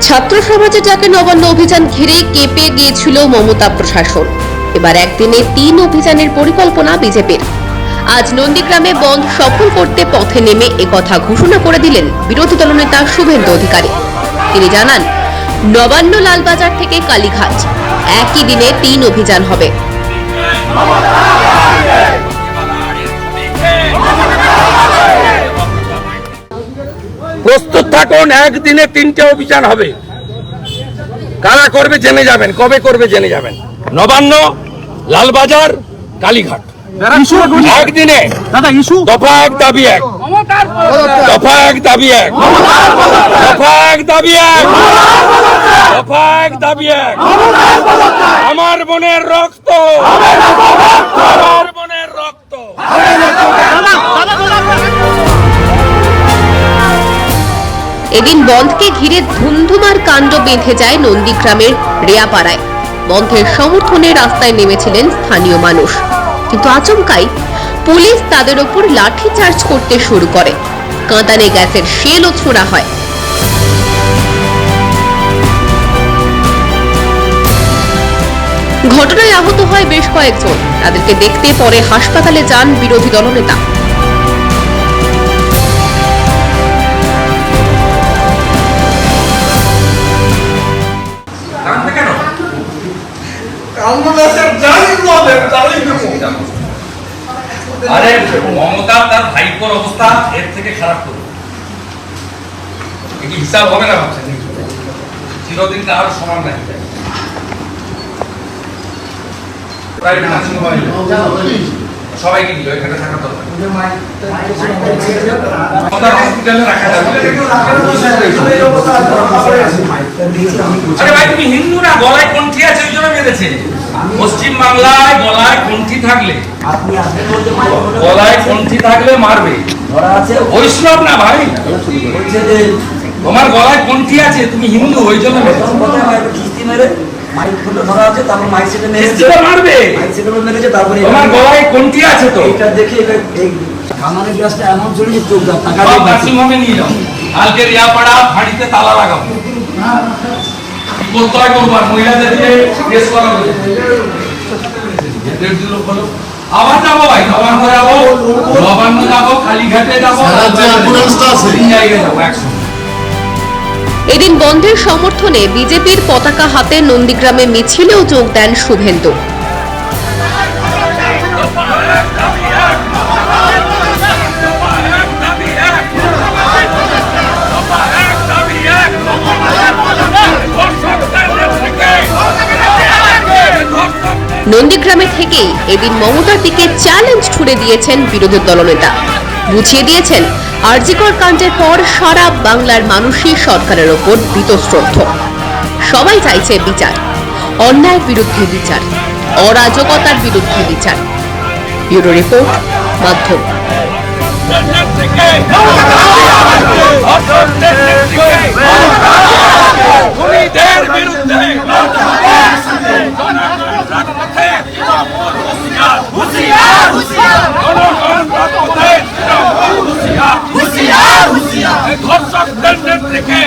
ছাত্র সমাজের ডাকে নবান্ন অভিযান ঘিরে কেঁপে গিয়েছিল মমতা প্রশাসন। এবার একদিনে 3 অভিযানের পরিকল্পনা বিজেপির। আজ নন্দীগ্রামে বন্ধ সফল করতে পথে নেমে একথা ঘোষণা করে দিলেন বিরোধী দলনেতা শুভেন্দু অধিকারী। তিনি জানান, নবান্ন লালবাজার থেকে কালীঘাট একই দিনে 3 অভিযান হবে। প্রস্তুত থাকুন, একদিনে 3টে অভিযান হবে। কারা করবে জেনে যাবেন, কবে করবে জেনে যাবেন। নবান্ন, লালবাজার, কালীঘাট একদিনে। দফা 1 দাবি 1, দফা 1 দাবি 1, দফা 1 দাবি 1, দফা 1 দাবি 1। আমার বোনের রক্ত, আমার বোনের রক্ত। এদিন বন্ধকে ঘিরে ধুমধুমার কাণ্ড বেঁধে যায় নন্দীগ্রামের রেয়াপাড়ায়। বন্ধের সমর্থনে রাস্তায় নেমেছিলেন স্থানীয় মানুষ, কিন্তু আচমকাই পুলিশ তাদের ওপর লাঠিচার্জ করতে শুরু করে। কাঁদানে গ্যাসের শেলও ছোড়া হয়। ঘটনায় আহত হয় বেশ কয়েকজন। তাদেরকে দেখতে পরে হাসপাতালে যান বিরোধী দলনেতা। আরে মমতা তার ভাইপোর অবস্থা এর থেকে খারাপ করবে, কি হিসাব হবে না ভাবছেন? চিরদিন আর সমান নাই। সবাইকে দিল, এখানে থাকা দরকার। আরে ভাই, তুমি হিন্দু না? গলায় কণ্ঠি আছে ওই জন্য মেরেছে। পশ্চিম বাংলায় গলায় কণ্ঠি থাকলে, গলায় কণ্ঠি থাকলে মারবে। বৈষ্ণব না ভাই, তোমার গলায় কণ্ঠি আছে, তুমি হিন্দু ওই জন্য মারবে। তোমার গলায় কণ্ঠি আছে তো, নিয়ে যাও। কালকে রিয়াপাড়া ফাঁড়িতে তালা লাগাবো। করতে হয় করবার, মহিলাদেরকে কেস করা হয়েছে। আবার যাবো ভাই, নবান্ন যাবো, নবান্ন যাবো, কালীঘাটে যাবো, জায়গায় যাবো একসঙ্গে। এদিন বন্ধের সমর্থনে বিজেপির পতাকা হাতে নন্দীগ্রামে মিছিলেও যোগ দেন শুভেন্দু। নন্দীগ্রামে থেকেই এদিন মমতার দিকে চ্যালেঞ্জ ছুড়ে দিয়েছেন বিরোধী দলনেতা। বুঝিয়ে দিয়েছেন, আরজিকর কাণ্ডের পর সারা বাংলার মানুষই সরকারের ওপর বীতশ্রদ্ধ। সবাই চাইছে বিচার, অন্যায়ের বিরুদ্ধে বিচার, অরাজকতার বিরুদ্ধে বিচার। ব্যুরো রিপোর্ট, মাধ্যম। ধর্ষকদের নেত্রীকে